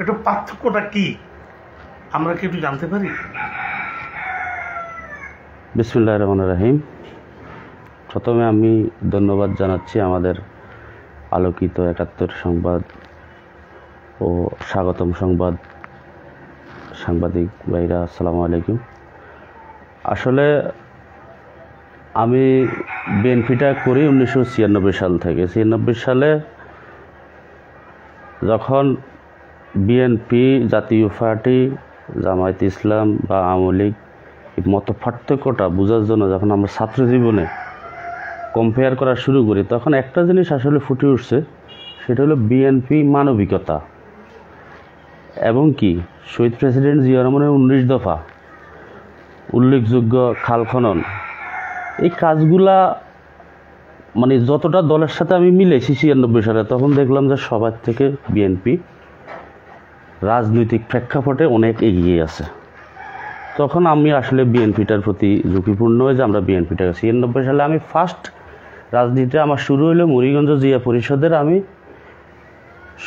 একটু পার্থক্যটা কি আমরা কি একটু জানতে পারি? বিসমিল্লাহির রহমানির রহিম। প্রথমে আমি ধন্যবাদ জানাচ্ছি আমাদের আলোকিত ৭১ সংবাদ ও স্বাগতম সংবাদ সাংবাদিক ভাইরা, আসসালামু আলাইকুম। আসলে আমি বিএনপিটা করি 1996 সাল থেকে। 96 সালে যখন বিএনপি, জাতীয় পার্টি, জামায়াত ইসলাম বা আওয়ামী লীগ মত পার্থক্যটা বোঝার জন্য যখন আমরা ছাত্র জীবনে কম্পেয়ার করা শুরু করি, তখন একটা জিনিস আসলে ফুটে উঠছে, সেটা হলো বিএনপি মানবিকতা এবং কি শহীদ প্রেসিডেন্ট জিয়া রহমানের 19 দফা, উল্লেখযোগ্য খাল খনন, এই কাজগুলা মানে যতটা দলের সাথে আমি মিলেছি 96 সালে, তখন দেখলাম যে সবার থেকে বিএনপি রাজনৈতিক প্রেক্ষাপটে অনেক এগিয়ে আছে। তখন আমি আসলে বিএনপিটার প্রতি ঝুঁকিপূর্ণ হয়ে যে আমরা বিএনপিটা 96 সালে আমি ফার্স্ট রাজনীতিতে আমার শুরু হলো মুড়িগঞ্জ জিয়া পরিষদের। আমি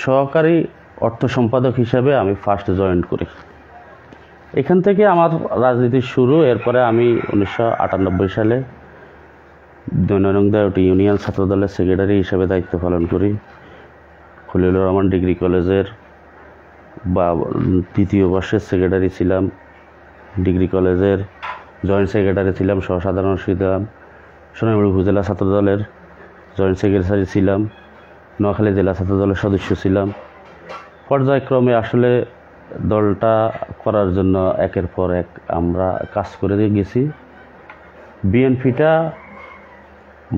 সহকারী অর্থ সম্পাদক হিসাবে আমি ফার্স্ট জয়েন করি। এখান থেকে আমার রাজনীতির শুরু। এরপরে আমি 1998 সালে দৈনন্দী ইউনিয়ন ছাত্রদলের সেক্রেটারি হিসাবে দায়িত্ব পালন করি। খলিলুর রহমান ডিগ্রি কলেজের বা তৃতীয় বর্ষের সেক্রেটারি ছিলাম, ডিগ্রি কলেজের জয়েন্ট সেক্রেটারি ছিলাম, সহসাধারণ ছিলাম, সোনাইমুড়ি উপজেলা ছাত্রদলের জয়েন্ট সেক্রেটারি ছিলাম, নোয়াখালী জেলা ছাত্রদলের সদস্য ছিলাম। পর্যায়ক্রমে আসলে দলটা করার জন্য একের পর এক আমরা কাজ করে গেছি। বিএনপিটা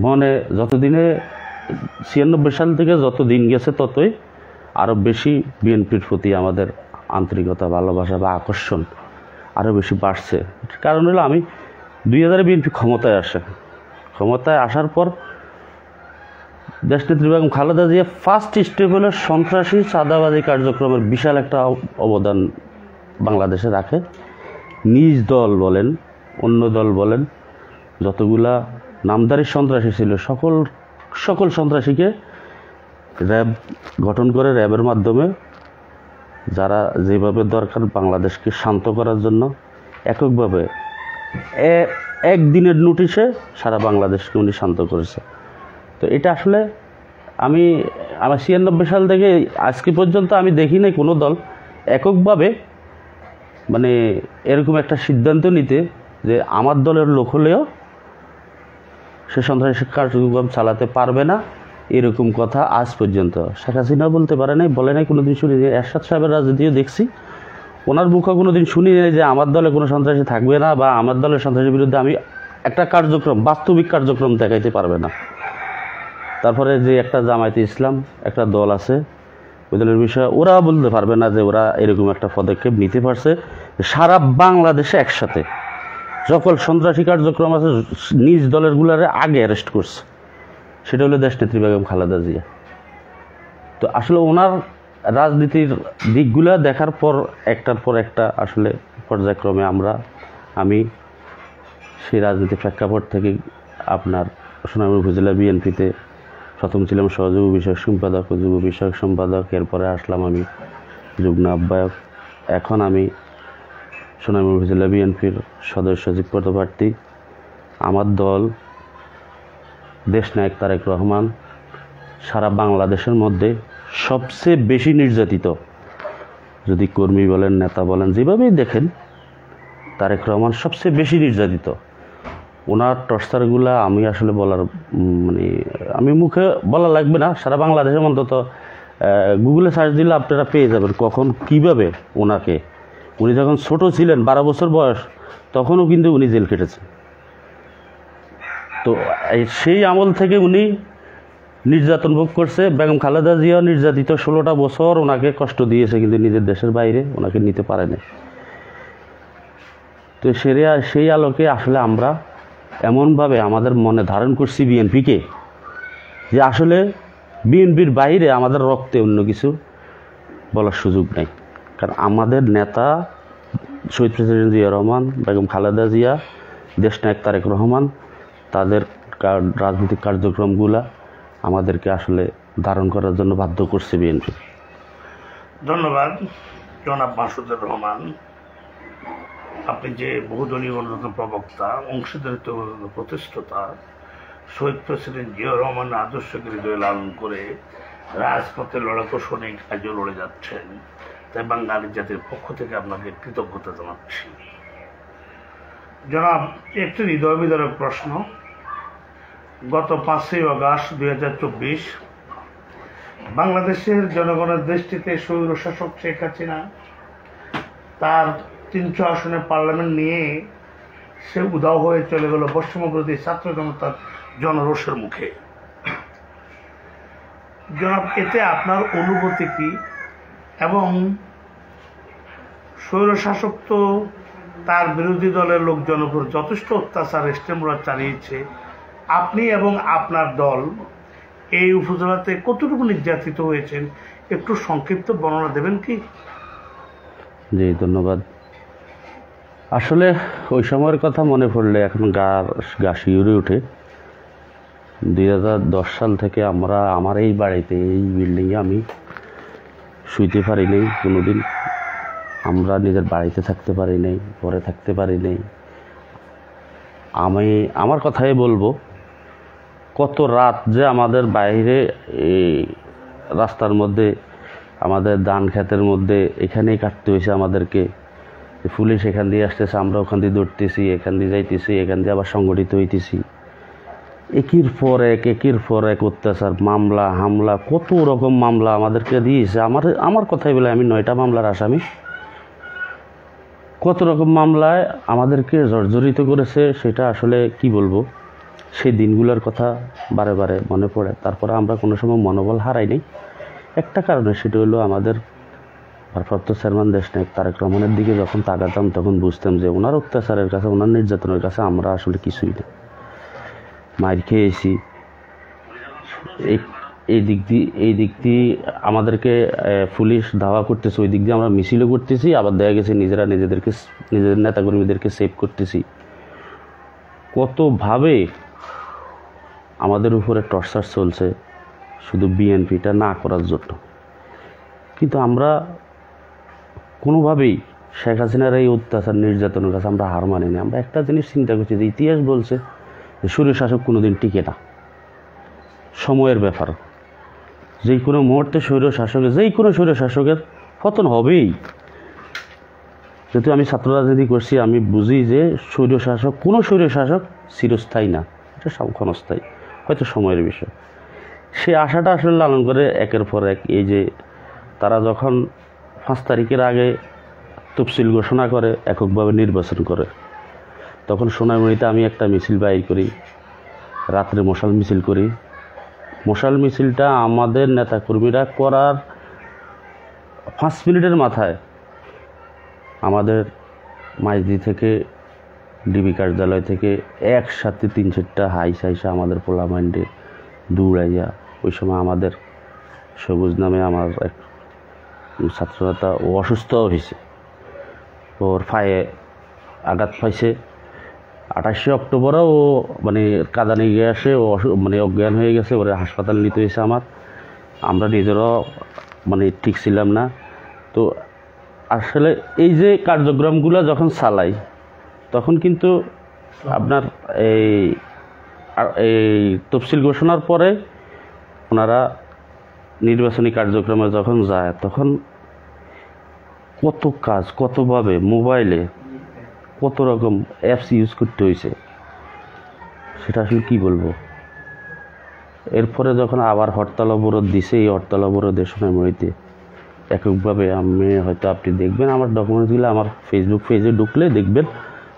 মনে যতদিনে 96 সাল থেকে যত দিন গেছে ততই আরও বেশি বিএনপির প্রতি আমাদের আন্তরিকতা, ভালোবাসা বা আকর্ষণ আরও বেশি বাড়ছে। কারণ হলো আমি 2000 বিএনপি ক্ষমতায় আসে। ক্ষমতায় আসার পর দেশনেত্রী বেগম খালেদা জিয়া ফার্স্ট স্টেপ হলো সন্ত্রাসী চাঁদাবাজি কার্যক্রমের বিশাল একটা অবদান বাংলাদেশে রাখে। নিজ দল বলেন, অন্য দল বলেন, যতগুলা নামধারী সন্ত্রাসী ছিল সকল সন্ত্রাসীকে র্যাব গঠন করে, র্যাবের মাধ্যমে যারা যেভাবে দরকার বাংলাদেশকে শান্ত করার জন্য এককভাবে একদিনের নোটিশে সারা বাংলাদেশকে উনি শান্ত করেছে। তো এটা আসলে আমার 96 সাল থেকে আজকে পর্যন্ত আমি দেখি নাই কোনো দল এককভাবে মানে এরকম একটা সিদ্ধান্ত নিতে যে আমার দলের লোক হলেও সে সন্ত্রাসী কার্যক্রম চালাতে পারবে না, এরকম কথা আজ পর্যন্ত শেখ হাসিনা বলতে পারে নাই, বলে নাই, কোনোদিন শুনি। এরশাদ সাহেবের রাজনীতিও দেখছি, ওনার মুখে কোনোদিন শুনি নাই যে আমার দলে কোনো সন্ত্রাসী থাকবে না বা আমার দলের সন্ত্রাসীর বিরুদ্ধে আমি একটা কার্যক্রম, বাস্তবিক কার্যক্রম দেখাইতে পারবে না। তারপরে যে একটা জামায়াতে ইসলাম একটা দল আছে, ওই দলের বিষয়ে ওরা বলতে পারবে না যে ওরা এরকম একটা পদক্ষেপ নিতে পারছে। সারা বাংলাদেশে একসাথে সকল সন্ত্রাসী কার্যক্রম আছে নিজ দলের গুলারে আগে অ্যারেস্ট করছে, সেটা হলো দেশনেত্রী বেগম খালেদা জিয়া। তো আসলে ওনার রাজনীতির দিকগুলা দেখার পর একটার পর একটা আসলে পর্যায়ক্রমে আমি সেই রাজনীতির প্রেক্ষাপট থেকে আপনার সোনাইমুড়ি উপজেলা বিএনপিতে প্রথম ছিলাম সহযোগ বিষয়ক সম্পাদক ও যুব বিষয়ক সম্পাদক। এরপরে আসলাম আমি যুগ্ম আহ্বায়ক। এখন আমি সোনাইমুড়ি উপজেলা বিএনপির সদস্য সচিব পদপ্রার্থী। আমার দল দেশনায়ক তারেক রহমান সারা বাংলাদেশের মধ্যে সবচেয়ে বেশি নির্যাতিত, যদি কর্মী বলেন, নেতা বলেন, যেভাবেই দেখেন, তারেক রহমান সবচেয়ে বেশি নির্যাতিত। ওনার টর্চারগুলা আমি আসলে বলার আমি মুখে বলা লাগবে না। সারা বাংলাদেশের অন্তত গুগলে সার্চ দিলে আপনারা পেয়ে যাবেন কখন কিভাবে ওনাকে, উনি যখন ছোট ছিলেন 12 বছর বয়স, তখনও কিন্তু উনি জেল কেটেছেন। তো সেই আমল থেকে উনি নির্যাতন ভোগ করছে। বেগম খালেদা জিয়া নির্যাতিত 16টা বছর ওনাকে কষ্ট দিয়েছে, কিন্তু নিজের দেশের বাইরে ওনাকে নিতে পারে না। তো সেই আলোকে আসলে আমরা এমনভাবে আমাদের মনে ধারণ করছি বিএনপিকে যে আসলে বিএনপির বাইরে আমাদের রক্তে অন্য কিছু বলার সুযোগ নেই। কারণ আমাদের নেতা শহীদ প্রেসিডেন্ট জিয়া রহমান, বেগম খালেদা জিয়া, দেশনায়ক তারেক রহমান, তাদের রাজনৈতিক কার্যক্রমগুলা আমাদেরকে আসলে ধারণ করার জন্য বাধ্য করছে বিএনপি। ধন্যবাদ জনাব মাসুদুর রহমান। আপনি যে বহুদলীয় গণতন্ত্র প্রবক্তা, অংশীদারিত্ব প্রতিষ্ঠাতা, শহীদ প্রেসিডেন্ট জিয়াউর রহমানের আদর্শকে হৃদয়ে লালন করে রাজপথে লড়াকু সৈনিক আজও লড়ে যাচ্ছেন, তাই বাঙালি জাতির পক্ষ থেকে আপনাকে কৃতজ্ঞতা জানাচ্ছি। জনাব, একটি হৃদয় বিদারক প্রশ্ন। গত 5ই আগস্ট 2024 বাংলাদেশের জনগণের দৃষ্টিতে স্বৈরশাসক শেখ হাসিনা তার 300 আসনে পার্লামেন্ট নিয়ে সে উধাও হয়ে চলে গেল বৈষম্যবিরোধী ছাত্র জনতার জনরোষের মুখে। জনাব, এতে আপনার অনুভূতি কি? এবং স্বৈরশাসক তো তার বিরোধী দলের লোকজন উপর যথেষ্ট অত্যাচার স্টেমরা চালিয়েছে, আপনি এবং আপনার দল এই উপজেলাতে কতটুকু নির্যাতিত হয়েছেন একটু সংক্ষিপ্ত বর্ণনা দেবেন কি? জি, ধন্যবাদ। আসলে ওই সময়ের কথা মনে পড়লে এখন গা শিউরে ওঠে। 2010 সাল থেকে আমার এই বাড়িতে, এই বিল্ডিংয়ে আমি শুইতে পারি নাই কোনোদিন। আমরা নিজের বাড়িতে থাকতে পারি নাই, ঘরে থাকতে পারি নাই। আমার কথাই বলবো, কত রাত যে আমাদের বাইরে এই রাস্তার মধ্যে, আমাদের ধান ক্ষেতের মধ্যে এখানেই কাটতে হয়েছে আমাদেরকে। পুলিশ এখান দিয়ে আসতেছে, আমরা ওখান দিয়ে দৌড়তেছি, এখান দিয়ে যাইতেছি, এখান দিয়ে আবার সংগঠিত হইতেছি। একের পর এক অত্যাচার, মামলা হামলা, কত রকম মামলা আমাদেরকে দিয়েছে। আমার কথাই বলে আমি 9টা মামলার আসামি। কত রকম মামলায় আমাদেরকে জর্জরিত করেছে, সেটা আসলে কি বলবো। সেই দিনগুলোর কথা বারে বারে মনে পড়ে। তারপরে আমরা কোনো সময় মনোবল হারাই নাই একটা কারণে, সেটা হলো আমাদের ভারপ্রাপ্ত চেয়ারম্যান দেশনায়ক তারেক রহমানের দিকে যখন তাকাতাম তখন বুঝতাম যে ওনার অত্যাচারের কাছে, ওনার নির্যাতনের কাছে আমরা আসলে কিছুই না। মার খেয়েছি। এই দিক দিয়ে আমাদেরকে পুলিশ ধাওয়া করতেছে, ওই দিক দিয়ে আমরা মিছিলও করতেছি, আবার দেখা গেছে নিজেদের নেতাকর্মীদেরকে সেভ করতেছি। কতভাবে আমাদের উপরে টর্চার চলছে শুধু বিএনপিটা না করার জন্য। কিন্তু আমরা কোনোভাবেই শেখ হাসিনার এই অত্যাচার নির্যাতনের কাছে আমরা হার মানি না। আমরা একটা জিনিস চিন্তা করছি যে ইতিহাস বলছে যে স্বৈরশাসক কোনোদিন টিকে না, সময়ের ব্যাপার। যে কোনো মুহূর্তে স্বৈরশাসকের পতন হবেই। যেহেতু আমি ছাত্র রাজনীতি করছি, আমি বুঝি যে কোনো স্বৈরশাসক চিরস্থায়ী না, এটা ক্ষণস্থায়ী, হয়তো সময়ের বিষয়। সে আশাটা আসলে লালন করে একের পর এক। এই যে তারা যখন 5 তারিখের আগে তফসিল ঘোষণা করে, এককভাবে নির্বাচন করে, তখন সোনাইমুড়িতে আমি একটা মিছিল বাইর করি, রাত্রে মশাল মিছিল করি। মশাল মিছিলটা আমাদের নেতাকর্মীরা করার 5 মিনিটের মাথায় আমাদের মাইজদি থেকে, ডিবি কার্যালয় থেকে একসাথে 3-4টা হাইসা আমাদের পোলা মাইন্ডে দৌড়াইয়া, ওই সময় আমাদের সবুজ নামে আমার এক ছাত্রনেতা ও অসুস্থ হয়েছে, ওর পায়ে আঘাত পাইছে। 28শে অক্টোবরও ও কাঁদানে গিয়ে আসে, ও অজ্ঞান হয়ে গেছে, ওরে হাসপাতাল নিতে হয়েছে আমরা নিজেরাও ঠিক ছিলাম না। তো আসলে এই যে কার্যক্রমগুলো যখন চালাই, তখন কিন্তু আপনার এই তফসিল ঘোষণার পরে ওনারা নির্বাচনী কার্যক্রমে যখন যায়, তখন কত কাজ, কতভাবে মোবাইলে কত রকম অ্যাপস ইউজ করতে হয়েছে, সেটা আসলে কী বলবো। এরপরে যখন আবার হরতাল অবরোধ দিছে, এই হরতাল অবরোধের সোনাইমুড়িতে এককভাবে হয়তো আপনি দেখবেন আমার ডকুমেন্টসগুলো, আমার ফেসবুক পেজে ঢুকলে দেখবেন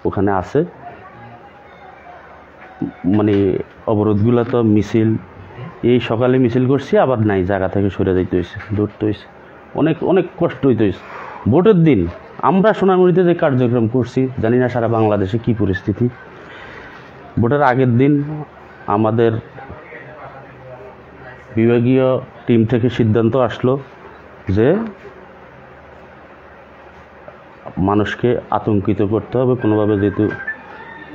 ওখানে আছে। অবরোধগুলো তো মিছিল, এই সকালে মিছিল করছি, আবার নাই, জায়গা থেকে সরে যাইতে হয়েছে, দৌড়তে হয়েছে, অনেক কষ্ট হইতে হয়েছে। ভোটের দিন আমরা সোনাইমুড়িতে যে কার্যক্রম করছি, জানি না সারা বাংলাদেশে কী পরিস্থিতি। ভোটের আগের দিন আমাদের বিভাগীয় টিম থেকে সিদ্ধান্ত আসলো যে মানুষকে আতঙ্কিত করতে হবে কোনোভাবে, যেহেতু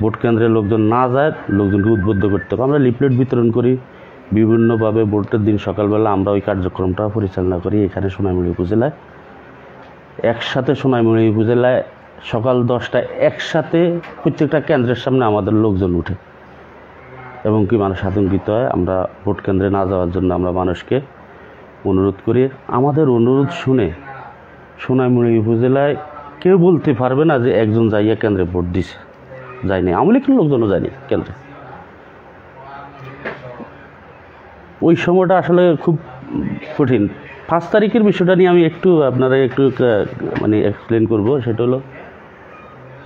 ভোট কেন্দ্রে লোকজন না যায়, লোকজনকে উদ্বুদ্ধ করতে হবে। আমরা লিফলেট বিতরণ করি বিভিন্নভাবে। ভোটের দিন সকালবেলা আমরা ওই কার্যক্রমটা পরিচালনা করি এখানে সোনাইমুড়ি উপজেলায়। একসাথে সোনাইমুড়ি উপজেলায় সকাল 10টায় একসাথে প্রত্যেকটা কেন্দ্রের সামনে আমাদের লোকজন উঠে এবং কি মানুষ আতঙ্কিত হয়। আমরা ভোট কেন্দ্রে না যাওয়ার জন্য আমরা মানুষকে অনুরোধ করি। আমাদের অনুরোধ শুনে সোনাইমুড়ি উপজেলায় কেউ বলতে পারবে না যে একজন যাইয়া কেন্দ্রে ভোট দিছে, যায়নি। আওয়ামী লীগের লোকজনও যায়নি কেন্দ্রে। ওই সময়টা আসলে খুব কঠিন। 5 তারিখের বিষয়টা নিয়ে আমি আপনারা একটু মানে এক্সপ্লেন করব। সেটা হলো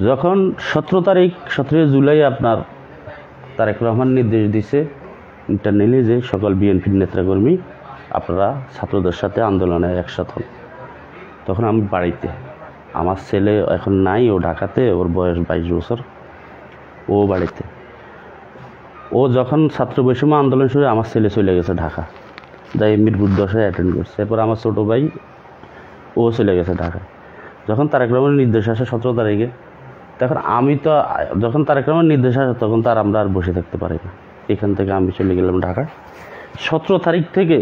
যখন 17 জুলাই আপনার তারেক রহমান নির্দেশ দিছে ইন্টারনালি যে সকল বিএনপির নেতাকর্মী আপনারা ছাত্রদের সাথে আন্দোলনে একসাথে হন, তখন আমি বাড়িতে, আমার ছেলে এখন নাই, ও ঢাকাতে, ওর বয়স 22 বছর, ও বাড়িতে। ও যখন ছাত্র বৈষম্য আন্দোলন শুরু, আমার ছেলে চলে গেছে ঢাকা, যাই মিরপুর 10-এ অ্যাটেন্ড করছে। এরপর আমার ছোটো ভাই ও চলে গেছে ঢাকা। যখন তারেক রহমানের নির্দেশ আসে 17 তারিখে, তখন আমি তো, যখন তারেক রহমানের নির্দেশ আসে তখন তার আমরা আর বসে থাকতে পারি না। এখান থেকে আমি চলে গেলাম ঢাকা। 17 তারিখ থেকে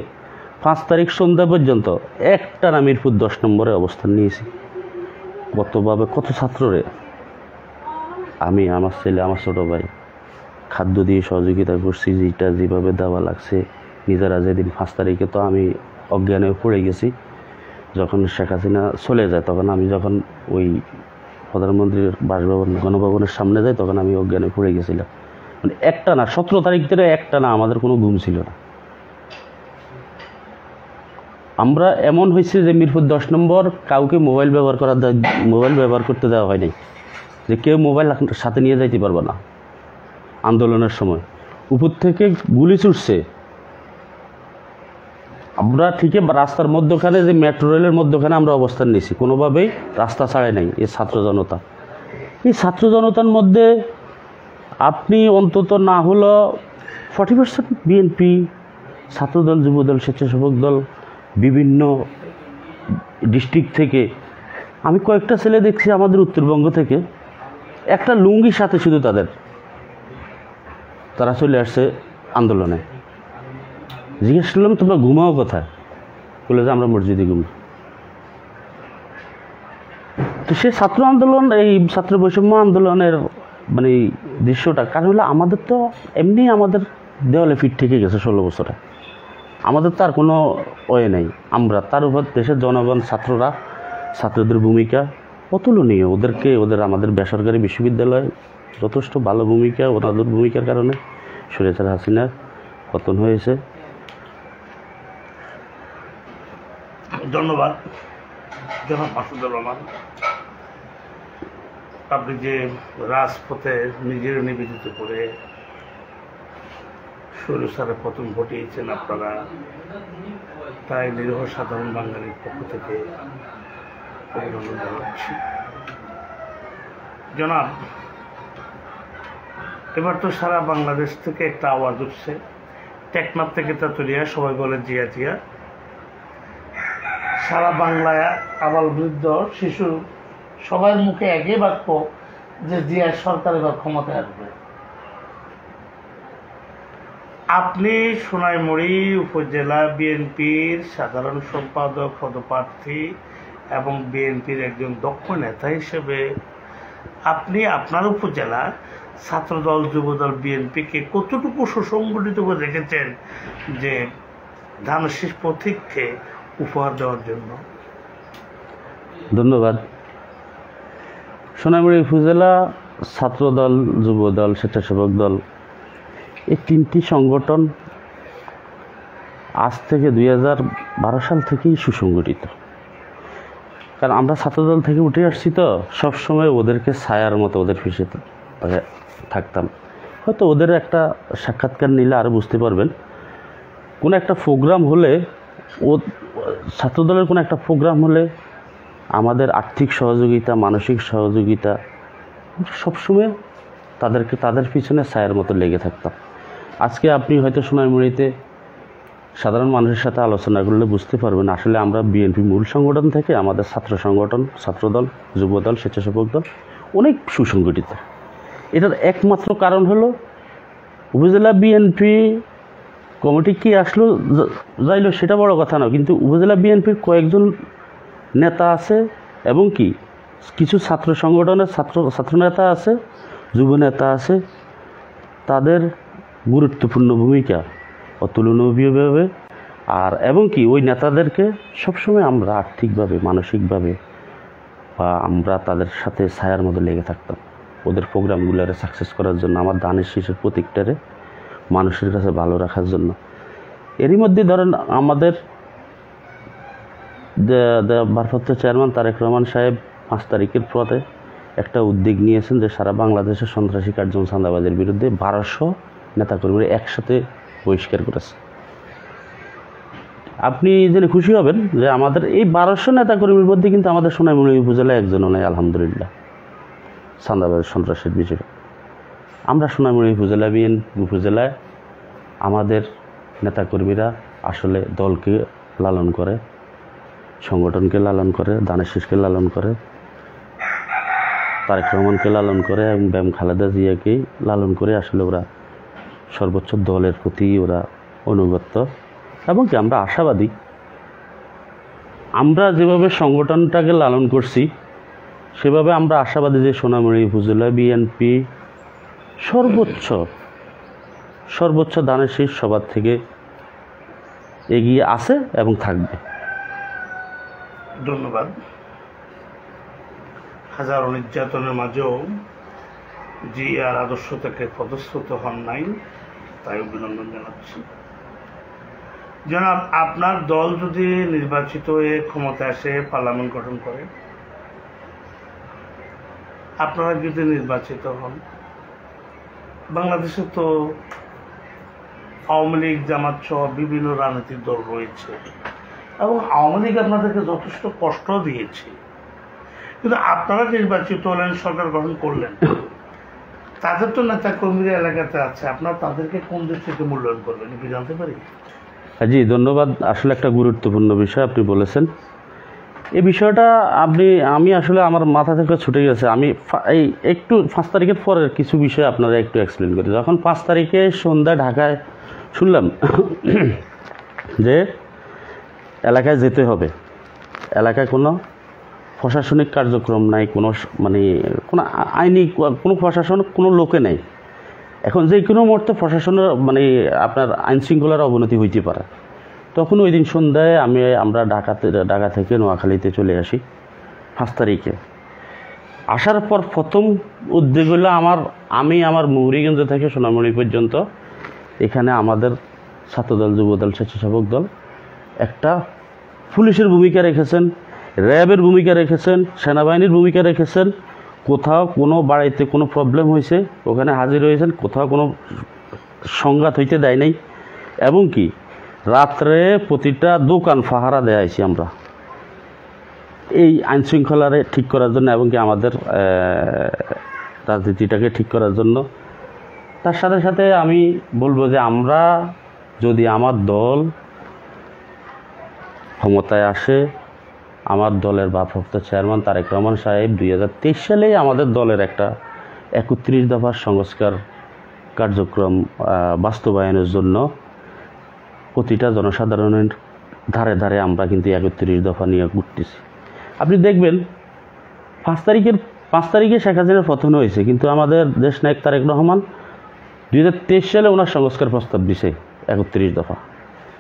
5 তারিখ সন্ধ্যা পর্যন্ত একটানা মিরপুর 10 নম্বরে অবস্থান নিয়েছি। কতভাবে কত ছাত্ররে আমি, আমার ছেলে, আমার ছোটো ভাই খাদ্য দিয়ে সহযোগিতা করছি, যেটা যেভাবে দেওয়া লাগছে। নিজেরা যেদিন 5 তারিখে তো আমি অজ্ঞানে পড়ে গেছি, যখন শেখ হাসিনা চলে যায় তখন আমি যখন ওই প্রধানমন্ত্রীর বাসভবন গণভবনের সামনে যাই তখন আমি অজ্ঞানে পড়ে গেছিলাম। মানে একটা না, 17 তারিখ ধরে একটা না আমাদের কোনো ঘুম ছিল না। আমরা এমন হয়েছে যে মিরপুর 10 নম্বর কাউকে মোবাইল ব্যবহার করতে দেওয়া হয়নি, যে কেউ মোবাইল সাথে নিয়ে যাইতে পারবে না। আন্দোলনের সময় উপর থেকে গুলি ছুটছে, আমরা ঠিকই রাস্তার মধ্যখানে, যে মেট্রো রেলের মধ্যখানে আমরা অবস্থান নিয়েছি, কোনোভাবেই রাস্তা ছাড়ে নাই। এই ছাত্র জনতার মধ্যে আপনি অন্তত না হলো 40% বিএনপি, ছাত্রদল, যুবদল, স্বেচ্ছাসেবক দল, বিভিন্ন ডিস্ট্রিক্ট থেকে। আমি কয়েকটা ছেলে দেখছি আমাদের উত্তরবঙ্গ থেকে, একটা লুঙ্গির সাথে শুধু তারা চলে আসছে আন্দোলনে। জিজ্ঞেস করলাম তোমরা ঘুমাও কোথায়? বলে যে আমরা মসজিদে ঘুমাই। তো সে ছাত্র আন্দোলন, এই ছাত্র বৈষম্য আন্দোলনের মানে দৃশ্যটা, কারণ হলো আমাদের তো এমনি আমাদের দেওয়ালে ফিট থেকে গেছে 16 বছরে, আমাদের তো আর কোনো ওয়ে নেই। আমরা তার উপর দেশের জনগণ, ছাত্রদের ভূমিকা অতুলনীয়। ওদের আমাদের বেসরকারি বিশ্ববিদ্যালয়ে যথেষ্ট ভালো ভূমিকা, ওনাদের ভূমিকার কারণে স্বৈরাচার হাসিনার পতন হয়েছে। ধন্যবাদ জনাব মাসুদুর রহমান। আপনি যে রাজপথে নিজের নিবেদিত করে স্বৈরাচারের পতন ঘটিয়েছেন আপনারা, তাই নিরীহ সাধারণ বাঙালির পক্ষ থেকে অভিনন্দন জানাচ্ছি। জনাব, এবার তো সারা বাংলাদেশ থেকে একটা আওয়াজ উঠছে, টেকনাফ থেকে তেঁতুলিয়া, সবাই বলে জিয়া। সারা বাংলায় আবাল বৃদ্ধ শিশু সবাই মুখে একই বাক্য যে জিয়া সরকার এবার ক্ষমতায় আসবে। আপনি সোনাইমুড়ি উপজেলা বিএনপির সাধারণ সম্পাদক পদপ্রার্থী এবং বিএনপির একজন দক্ষ নেতা হিসেবে আপনি আপনার উপজেলা ছাত্রদল, যুবদল, বিএনপিকে কতটুকু সুসংগঠিত করে রেখেছেন যে ধানের প্রতীককে উপহার দেওয়ার জন্য? ধন্যবাদ। সোনাইমুড়ি উপজেলা ছাত্রদল, যুবদল, স্বেচ্ছাসেবক দল, এই 3টি সংগঠন আজ থেকে 2012 সাল থেকেই সুসংগঠিত। কারণ আমরা ছাত্রদল থেকে উঠে আসছি, তো সবসময় ওদেরকে ছায়ার মতো ওদের পিছিয়ে থাকতাম। হয়তো ওদের একটা সাক্ষাৎকার নিলে আরও বুঝতে পারবেন। কোনো একটা প্রোগ্রাম হলে, ছাত্রদলের কোনো একটা প্রোগ্রাম হলে আমাদের আর্থিক সহযোগিতা, মানসিক সহযোগিতা সবসময় তাদের পিছনে ছায়ার মতো লেগে থাকতাম। আজকে আপনি হয়তো সোনাইমুড়িতে সাধারণ মানুষের সাথে আলোচনা করলে বুঝতে পারবেন আসলে আমরা বিএনপি মূল সংগঠন থেকে আমাদের ছাত্র সংগঠন, ছাত্রদল, যুবদল, স্বেচ্ছাসেবক দল অনেক সুসংগঠিত। এটার একমাত্র কারণ হলো উপজেলা বিএনপি কমিটি কি আসলো যাইলো সেটা বড় কথা না, কিন্তু উপজেলা বিএনপির কয়েকজন নেতা আছে এবং কি কিছু ছাত্র সংগঠনের ছাত্রনেতা আছে, যুবনেতা আছে, তাদের গুরুত্বপূর্ণ ভূমিকা অতুলনীয়ভাবে। আর এবং কি ওই নেতাদেরকে সবসময় আমরা আর্থিকভাবে, মানসিকভাবে বা আমরা তাদের সাথে ছায়ার মধ্যে লেগে থাকতাম ওদের প্রোগ্রামগুলোরে সাকসেস করার জন্য, আমার দানের শীষের প্রতীকটারে মানুষের কাছে ভালো রাখার জন্য। এরই মধ্যে ধরেন আমাদের ভারপ্রাপ্ত চেয়ারম্যান তারেক রহমান সাহেব 5 তারিখের পরে একটা উদ্যোগ নিয়েছেন যে সারা বাংলাদেশের সন্ত্রাসী কার্যক্রম, চাঁদাবাজের বিরুদ্ধে 1200 নেতাকর্মীরা একসাথে বহিষ্কার করেছে। আপনি জেনে খুশি হবেন যে আমাদের এই 1200 নেতাকর্মীর মধ্যে কিন্তু আমাদের সোনাইমুড়ি উপজেলায় একজনও নেই, আলহামদুলিল্লাহ, চাঁদাবাজ সন্ত্রাসের বিষয়ে। আমরা সোনাইমুড়ি উপজেলায় আমাদের নেতাকর্মীরা আসলে দলকে লালন করে, সংগঠনকে লালন করে, দানের শীষকে লালন করে, তারেক রহমানকে লালন করে এবং বেগম খালেদা জিয়াকেই লালন করে। আসলে ওরা সর্বোচ্চ দলের প্রতি ওরা অনুগত এবং কি আমরা আশাবাদী। আমরা যেভাবে সংগঠনটাকে লালন করছি সেভাবে আমরা আশাবাদী যে সোনাইমুড়ি উপজেলা বিএনপি সর্বোচ্চ দানের শীষ সবার থেকে এগিয়ে আছে এবং থাকবে। ধন্যবাদ। হাজারো নির্যাতনের মাঝেও জিয়ার আদর্শ থেকে পদচ্যুত হন নাই, তাই অভিনন্দন জানাচ্ছি। জনাব, আপনার দল যদি নির্বাচিত হয়ে ক্ষমতায় আসে, পার্লামেন্ট গঠন করে, আপনারা যদি নির্বাচিত হন, বাংলাদেশে তো আওয়ামী লীগ, জামাত সহ বিভিন্ন রাজনৈতিক দল রয়েছে এবং আওয়ামী লীগ আপনাদেরকে যথেষ্ট কষ্ট দিয়েছে, কিন্তু আপনারা নির্বাচিত হলেন, সরকার গঠন করলেন, তাদের তো নেতা কর্মীরা এলাকাতে আছে, আপনারা তাদেরকে কোন দৃষ্টিতে মূল্যায়ন করবেন কি জানতে পারি? জি, ধন্যবাদ। আসলে একটা গুরুত্বপূর্ণ বিষয় আপনি বলেছেন। এই বিষয়টা আমি আসলে আমার মাথা থেকে ছুটে গেছে। আমি এই একটু 5 তারিখের পরের কিছু বিষয় আপনারা একটু এক্সপ্লেন করি। যখন 5 তারিখে সন্ধ্যায় ঢাকায় শুনলাম যে এলাকায় যেতে হবে, এলাকায় কোনো প্রশাসনিক কার্যক্রম নাই, কোনো আইনি কোনো প্রশাসন, কোনো লোকে নেই, এখন যে কোনো মুহূর্তে প্রশাসনের আপনার আইন শৃঙ্খলার অবনতি হইতে পারে। তখন ওই দিন সন্ধ্যায় আমরা ঢাকা থেকে নোয়াখালীতে চলে আসি 5 তারিখে। আসার পর প্রথম উদ্যোগ হলো আমার মুহুরীগঞ্জ থেকে সোনামণি পর্যন্ত এখানে আমাদের ছাত্রদল, যুবদল, স্বেচ্ছাসেবক দল একটা পুলিশের ভূমিকা রেখেছেন, র্যাবের ভূমিকা রেখেছেন, সেনাবাহিনীর ভূমিকা রেখেছেন। কোথাও কোনো বাড়িতে কোনো প্রবলেম হয়েছে ওখানে হাজির হয়েছেন, কোথাও কোনো সংঘাত হইতে দেয় নাই। এবং কি রাত্রে প্রতিটা দোকান পাহারা দেয়াইছি আমরা এই আইন শৃঙ্খলারে ঠিক করার জন্য এবং কি আমাদের রাজনীতিটাকে ঠিক করার জন্য। তার সাথে সাথে আমি বলবো যে আমরা যদি আমার দল ক্ষমতায় আসে, আমার দলের ভারপ্রাপ্ত চেয়ারম্যান তারেক রহমান সাহেব 2023 সালেই আমাদের দলের একটা 31 দফার সংস্কার কার্যক্রম বাস্তবায়নের জন্য প্রতিটা জনসাধারণের ধারে ধারে আমরা কিন্তু 31 দফা নিয়ে ঘুরতেছি। আপনি দেখবেন 5 তারিখে শেখ হাসিনার পতন হয়েছে, কিন্তু আমাদের দেশনায়ক তারেক রহমান 2023 সালে ওনার সংস্কার প্রস্তাব দিছে 31 দফা।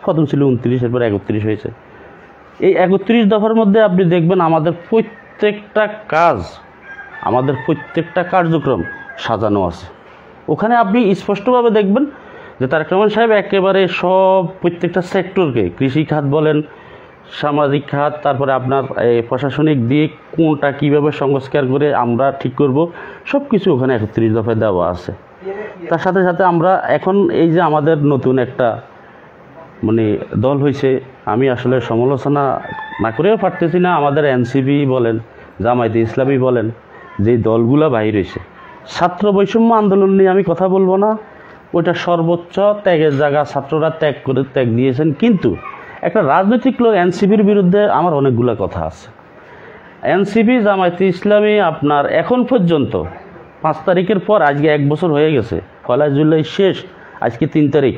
পতন ছিল 29, এরপর 31 হয়েছে। এই 31 দফার মধ্যে আপনি দেখবেন আমাদের প্রত্যেকটা কাজ, আমাদের প্রত্যেকটা কার্যক্রম সাজানো আছে। ওখানে আপনি স্পষ্টভাবে দেখবেন যে তারেক রহমান সাহেব একেবারে প্রত্যেকটা সেক্টরকে, কৃষি খাত বলেন, সামাজিক খাত, তারপরে আপনার প্রশাসনিক দিক, কোনটা কীভাবে সংস্কার করে আমরা ঠিক করব, সব কিছু ওখানে 31 দফায় দেওয়া আছে। তার সাথে সাথে আমরা এখন এই যে আমাদের নতুন একটা দল হয়েছে, আমি আসলে সমালোচনা না করেও পারতেছি না। আমাদের এনসিপি বলেন, জামায়াতে ইসলামী বলেন, যে দলগুলা বাইর হয়েছে, ছাত্র বৈষম্য আন্দোলন নিয়ে আমি কথা বলবো না, ওইটা সর্বোচ্চ ত্যাগের জায়গা, ছাত্ররা ত্যাগ দিয়েছেন। কিন্তু একটা রাজনৈতিক লোক এনসিপির বিরুদ্ধে আমার অনেকগুলো কথা আছে। এনসিপি, জামায়াতে ইসলামী আপনার এখন পর্যন্ত 5 তারিখের পর আজকে 1 বছর হয়ে গেছে, 1 জুলাই শেষ, আজকে 3 তারিখ,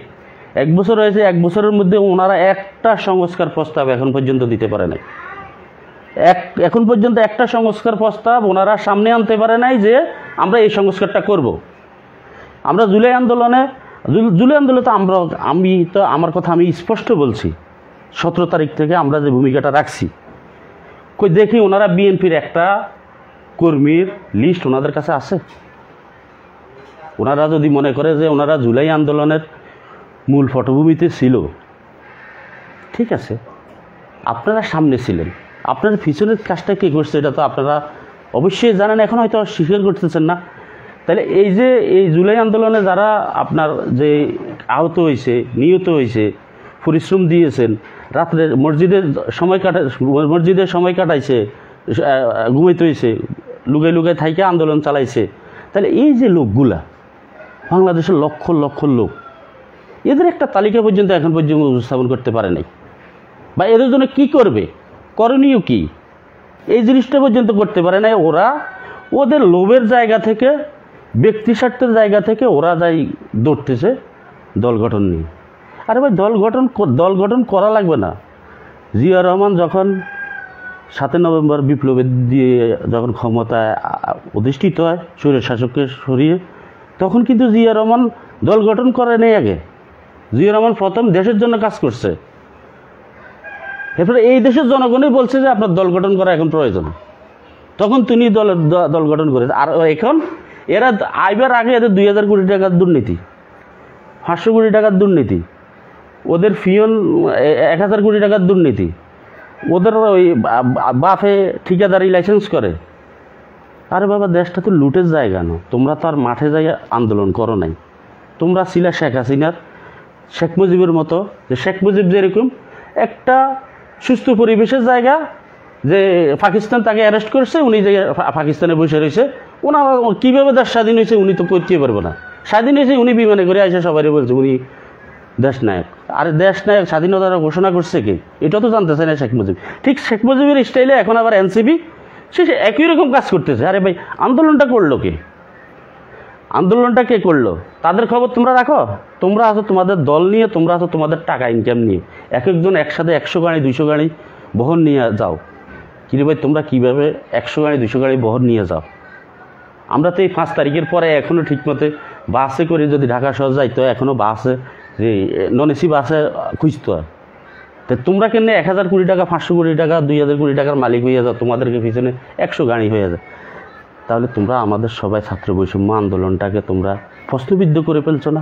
1 বছর হয়েছে। 1 বছরের মধ্যে ওনারা একটা সংস্কার প্রস্তাব এখন পর্যন্ত দিতে পারে নাই। এখন পর্যন্ত একটা সংস্কার প্রস্তাব ওনারা সামনে আনতে পারে নাই যে আমরা এই সংস্কারটা করব। আমরা জুলাই আন্দোলনে তো আমার কথা আমি স্পষ্ট বলছি, 17 তারিখ থেকে আমরা যে ভূমিকাটা রাখছি, কই দেখি ওনারা বিএনপির একটা কর্মীর লিস্ট ওনাদের কাছে আছে? ওনারা যদি মনে করে যে ওনারা জুলাই আন্দোলনের মূল পটভূমিতে ছিল, ঠিক আছে, আপনারা সামনে ছিলেন, আপনার পিছনের কাজটা কে করছে এটা তো আপনারা অবশ্যই জানেন, এখন হয়তো স্বীকার করতেছেন না। তাহলে এই জুলাই আন্দোলনে যারা আপনার যে আহত হয়েছে, নিহত হয়েছে, পরিশ্রম দিয়েছেন, রাত্রে মসজিদের সময় কাটাইছে, ঘুমাইতে হয়েছে, লুগাই লুগাই থাইকে আন্দোলন চালাইছে, তাহলে এই যে লোকগুলা বাংলাদেশের লক্ষ লক্ষ লোক, এদের একটা তালিকা পর্যন্ত এখন পর্যন্ত উপস্থাপন করতে পারে নাই, বা এদের জন্য কী করবে, করণীয় কি, এই জিনিসটা পর্যন্ত করতে পারে নাই। ওরা ওদের লোভের জায়গা থেকে, ব্যক্তি স্বার্থের জায়গা থেকে ওরা যাই দৌড়তেছে দল গঠন নিয়ে। আরে ভাই, দল গঠন করা লাগবে না। জিয়া রহমান যখন 7 নভেম্বর বিপ্লবের দিয়ে যখন ক্ষমতায় অধিষ্ঠিত হয় স্বৈর শাসককে সরিয়ে, তখন কিন্তু জিয়া রহমান দল গঠন করে নেই। আগে জিয়া রহমান প্রথম দেশের জন্য কাজ করছে, এরপরে এই দেশের জনগণই বলছে যে আপনার দল গঠন করা এখন প্রয়োজন, তখন তিনি দল গঠন করেছে। আর এখন এরা আইবার আগে এদের 2000 কোটি টাকার দুর্নীতি, 500 কোটি টাকার দুর্নীতি, ওদের ফিয়ন 1000 কোটি টাকার দুর্নীতি, ওদের ওই বাফে ঠিকাদারি লাইসেন্স করে। আরে বাবা, দেশটা তো লুটের জায়গা না, তোমরা তো আর মাঠে যাই আন্দোলন করো নাই, তোমরা ছিলা শেখ হাসিনার, শেখ মুজিবের মতো। যে শেখ মুজিব যেরকম একটা সুস্থ পরিবেশের জায়গা, যে পাকিস্তান তাকে অ্যারেস্ট করছে, উনি যে পাকিস্তানে বসে রয়েছে, ওনার কীভাবে দেশ স্বাধীন হয়েছে উনি তো করতে পারবো না। স্বাধীন হয়েছে উনি বিমানে করে এসে সবাই বলছে উনি দেশ নায়ক। আরে দেশ নায়ক স্বাধীনতার ঘোষণা করছে কি, এটা তো জানতেছে না শেখ মুজিব। ঠিক শেখ মুজিবের স্টাইলে এখন আবার এনসিপি সে একই রকম কাজ করতেছে। আরে ভাই, আন্দোলনটা করলো কে? আন্দোলনটা কে করলো? তাদের খবর তোমরা রাখো? তোমরা আছো তোমাদের দল নিয়ে, তোমরা আছো তোমাদের টাকা ইনকাম নিয়ে, এক একজন একসাথে 100 গাড়ি 200 গাড়ি বহন নিয়ে যাও। কিরে ভাই, তোমরা কীভাবে 100 গাড়ি 200 গাড়ি বহন নিয়ে যাও? আমরা তো এই 5 তারিখের পরে এখনও ঠিকমতো বাসে করে যদি ঢাকা শহর যাইতো, এখনও বাসে যে নন এসি বাসে খুঁজতো। তো তোমরা কেন 1000 কোটি টাকা, 500 কোটি টাকা, 2000 কোটি টাকার মালিক হয়ে যাও, তোমাদেরকে পিছনে 100 গাড়ি হয়ে যায়? তাহলে তোমরা আমাদের সবাই ছাত্র বৈষম্য আন্দোলনটাকে তোমরা প্রশ্নবিদ্ধ করে ফেলছো না?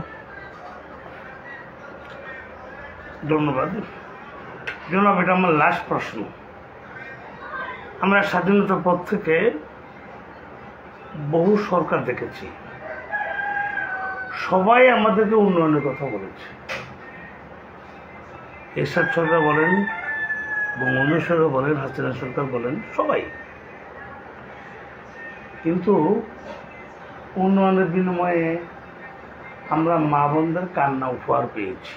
ধন্যবাদ জনাব। এটা আমার লাস্ট প্রশ্ন। আমরা স্বাধীনতার পর থেকে বহু সরকার দেখেছি, সবাই আমাদেরকে উন্নয়নের কথা বলেছে। এরশাদ সরকার বলেন, বঙ্গবন্ধু সরকার বলেন, হাসিনা সরকার বলেন, সবাই। কিন্তু উন্নয়নের বিনিময়ে আমরা মা বোনদের কান্না উপহার পেয়েছি।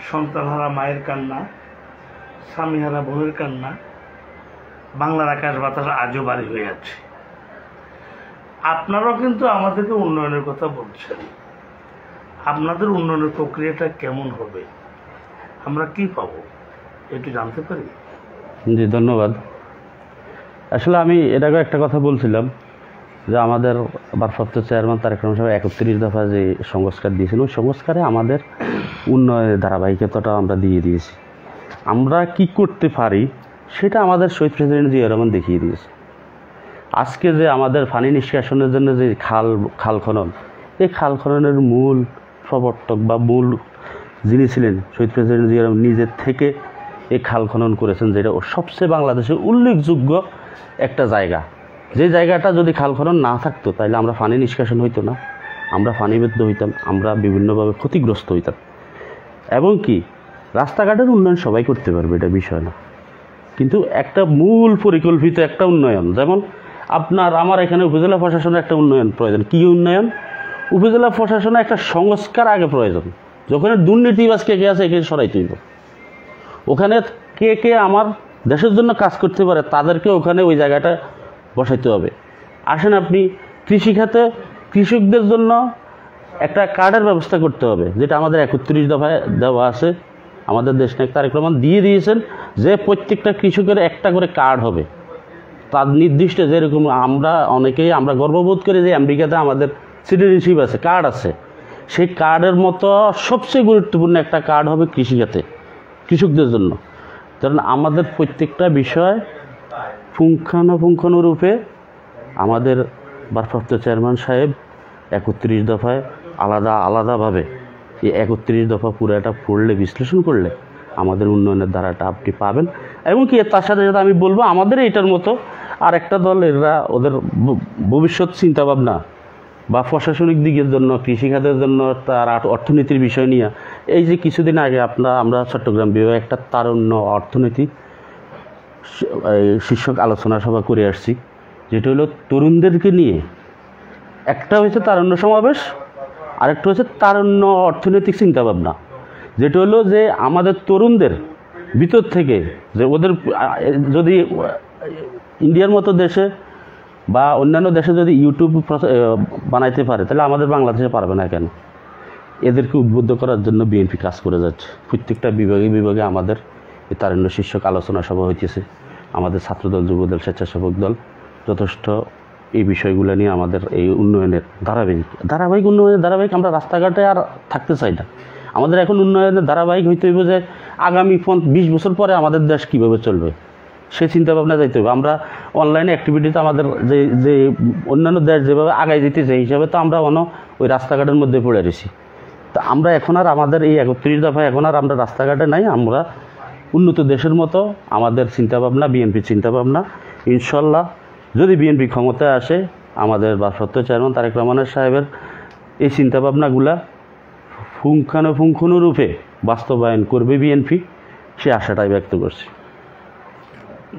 সন্তানহারা মায়ের কান্না, স্বামীহারা বোনের কান্না, বাংলার আকাশ বাতাস আজও বাড়ি হয়ে আছে। আপনারাও কিন্তু আমাদেরকে উন্নয়নের কথা বলছেন। আপনাদের উন্নয়নের প্রক্রিয়াটা কেমন হবে, আমরা কি পাবো, একটু জানতে পারি? জি, ধন্যবাদ। আসলে আমি এটাকে একটা কথা বলছিলাম যে আমাদের ভারপ্রাপ্ত চেয়ারম্যান তারেক রহমান সাহেব 31 দফা যে সংস্কার দিয়েছেন, ওই সংস্কারে আমাদের উন্নয়নের ধারাবাহিকতাটা আমরা দিয়ে দিয়েছি। আমরা কি করতে পারি সেটা আমাদের শহীদ প্রেসিডেন্ট জিয়া রহমান দেখিয়ে দিয়েছে। আজকে যে আমাদের পানি নিষ্কাশনের জন্য যে খাল খনন, এই খাল খননের মূল প্রবর্তক বা মূল যিনি ছিলেন শহীদ প্রেসিডেন্ট জিয়া রহমান নিজের থেকে এই খাল খনন করেছেন, যেটা সবচেয়ে বাংলাদেশের উল্লেখযোগ্য একটা জায়গা। যে জায়গাটা যদি খাল খনন না থাকতো তাহলে আমরা পানি নিষ্কাশন হইতো না, আমরা পানিবদ্ধ হইতাম, আমরা বিভিন্নভাবে ক্ষতিগ্রস্ত হইতাম। এবং কি রাস্তাঘাটের উন্নয়ন সবাই করতে পারবে, এটা বিষয় না, কিন্তু একটা মূল পরিকল্পিত একটা উন্নয়ন, যেমন আমার এখানে উপজেলা প্রশাসনের একটা উন্নয়ন প্রয়োজন। কী উন্নয়ন? উপজেলা প্রশাসনে একটা সংস্কার আগে প্রয়োজন। যখন দুর্নীতিবাজ কে আছে একে সরাইতে হইব। ওখানে কে আমার দেশের জন্য কাজ করতে পারে তাদেরকে ওখানে ওই জায়গাটা বসাইতে হবে। আসেন, আপনি কৃষিখাতে কৃষকদের জন্য একটা কার্ডের ব্যবস্থা করতে হবে, যেটা আমাদের 31 দফায় দেওয়া আছে। আমাদের দেশনায়ক তারেক রহমান দিয়ে দিয়েছেন যে প্রত্যেকটা কৃষকের একটা করে কার্ড হবে, তার নির্দিষ্ট, যেরকম আমরা গর্ববোধ করি যে আমেরিকাতে আমাদের সিটিজেনশিপ আছে, কার্ড আছে, সেই কার্ডের মতো সবচেয়ে গুরুত্বপূর্ণ একটা কার্ড হবে কৃষিখাতে, কৃষকদের জন্য। কারণ আমাদের প্রত্যেকটা বিষয় পুঙ্খানুপুঙ্খানুরূপে আমাদের ভারপ্রাপ্ত চেয়ারম্যান সাহেব 31 দফায় আলাদাভাবে এই 31 দফা পুরোটা পড়লে, বিশ্লেষণ করলে আমাদের উন্নয়নের ধারাটা আপনি পাবেন। এবং কি তার সাথে সাথে আমি বলবো, আমাদের এইটার মতো আর একটা দল, এরা ওদের ভবিষ্যৎ চিন্তাভাবনা বা প্রশাসনিক দিকের জন্য, কৃষিখাতের জন্য, তার অর্থনীতির বিষয় নিয়ে, এই যে কিছুদিন আগে আমরা চট্টগ্রাম বিভাগে একটা তারুণ্য অর্থনীতি শীর্ষক আলোচনা সভা করে আসছি, যেটা হলো তরুণদেরকে নিয়ে। একটা হয়েছে তারুণ্য সমাবেশ, আরেকটা হচ্ছে তারুণ্য অর্থনৈতিক চিন্তাভাবনা, যেটা হলো যে আমাদের তরুণদের ভিতর থেকে, যে ওদের যদি ইন্ডিয়ার মতো দেশে বা অন্যান্য দেশে যদি ইউটিউব বানাইতে পারে, তাহলে আমাদের বাংলাদেশে পারবে না কেন? এদেরকে উদ্বুদ্ধ করার জন্য বিএনপি কাজ করে যাচ্ছে। প্রত্যেকটা বিভাগে আমাদের এই তারুণ্য শীর্ষক আলোচনা সভা হইতেছে। আমাদের ছাত্রদল, যুবদল, স্বেচ্ছাসেবক দল যথেষ্ট এই বিষয়গুলো নিয়ে আমাদের এই উন্নয়নের ধারাবাহিক আমরা রাস্তাঘাটে আর থাকতে চাই না। আমাদের এখন উন্নয়নের ধারাবাহিক হইতে হইব যে আগামী 20 বছর পরে আমাদের দেশ কীভাবে চলবে, সে চিন্তাভাবনা যাইতে হবে। আমরা অনলাইনে অ্যাক্টিভিটিতে আমাদের যে অন্যান্য দেশ যেভাবে আগায় যেতে চাই, হিসাবে তো আমরা ওই রাস্তাঘাটের মধ্যে পড়ে রয়েছি। তা আমরা এখন আর আমাদের এই 31 দফায় এখন আর আমরা রাস্তাঘাটে নাই, আমরা উন্নত দেশের মতো আমাদের চিন্তাভাবনা, বিএনপির চিন্তাভাবনা। ইনশাল্লাহ যদি বিএনপি ক্ষমতায় আসে, আমাদের ভারপ্রাপ্ত চেয়ারম্যান তারেক রহমান সাহেবের এই চিন্তাভাবনাগুলা পুঙ্খানুপুঙ্খানুরূপে বাস্তবায়ন করবে বিএনপি, সে আশাটাই ব্যক্ত করছি।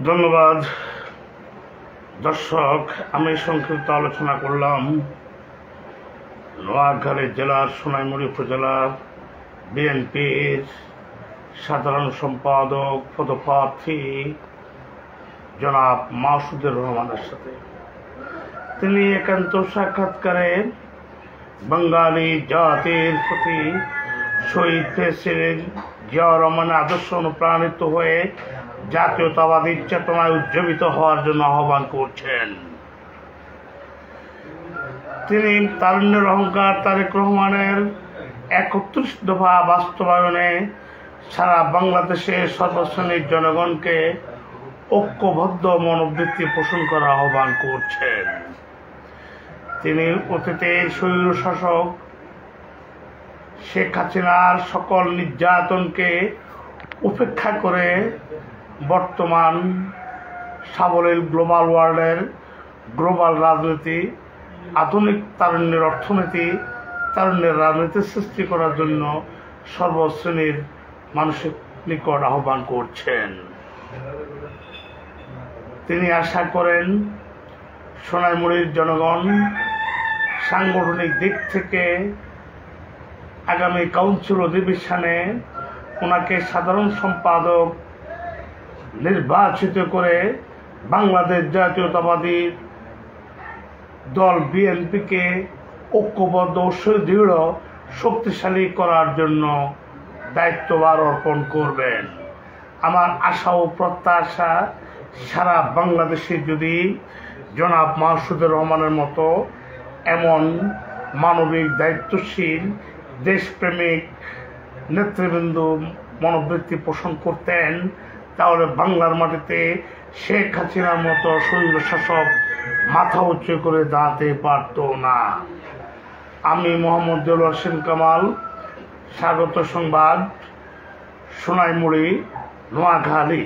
ধন্যবাদ দর্শক। আমি সংক্ষিপ্ত আলোচনা করলাম নোয়াখালী জেলার সোনাইমুড়ি উপজেলা বিএনপির সাধারণ সম্পাদক পদপ্রার্থী জনাব মাসুদুর রহমানের সাথে। তিনি একান্ত সাক্ষাৎকারে বাঙালি জাতির প্রতি শহীদ প্রেসিডেন্ট জিয়াউর রহমানের আদর্শ অনুপ্রাণিত হয়ে জাতীয়তাবাদী চেতনায় উজ্জীবিত হওয়ার জন্য আহ্বান করছেন। তিনি তারুণ্যের অহংকার তারেক রহমানের 31 দফা বাস্তবায়নে সারা বাংলাদেশে সর্বশ্রেণীর জনগণকে ঐক্যবদ্ধ মনোবৃত্তি পোষণ করার আহ্বান করছেন। তিনি অতীতের স্বৈরশাসক শেখ হাসিনার সকল নির্যাতনকে উপেক্ষা করে বর্তমান সাবলীল গ্লোবাল ওয়ার্ল্ডের গ্লোবাল রাজনীতি, আধুনিক তারুণ্যের অর্থনীতি, তারুণ্যের রাজনীতি সৃষ্টি করার জন্য সর্বশ্রেণীর মানুষের নিকট আহ্বান করছেন। তিনি আশা করেন সোনাইমুড়ির জনগণ সাংগঠনিক দিক থেকে আগামী কাউন্সিল অধিবেশনে ওনাকে সাধারণ সম্পাদক নির্বাচিত করে বাংলাদেশ জাতীয়তাবাদী দল বিএনপিকে ঐক্যবদ্ধ সুদৃঢ় শক্তিশালী করার জন্য দায়িত্বভার অর্পণ করবেন। আমার আশা ও প্রত্যাশা, সারা বাংলাদেশে যদি জনাব মাসুদুর রহমানের মতো এমন মানবিক, দায়িত্বশীল, দেশপ্রেমিক নেতৃবৃন্দ মনোবৃত্তি পোষণ করতেন, তাহলে বাংলার মাটিতে শেখ হাসিনার মতো স্বৈরশাসক মাথা উঁচু করে দাঁড়াতে পারত না। আমি মোহাম্মদ দেলোয়ার হোসেন কামাল, স্বাগত সংবাদ, সোনাইমুড়ি, নোয়াখালী।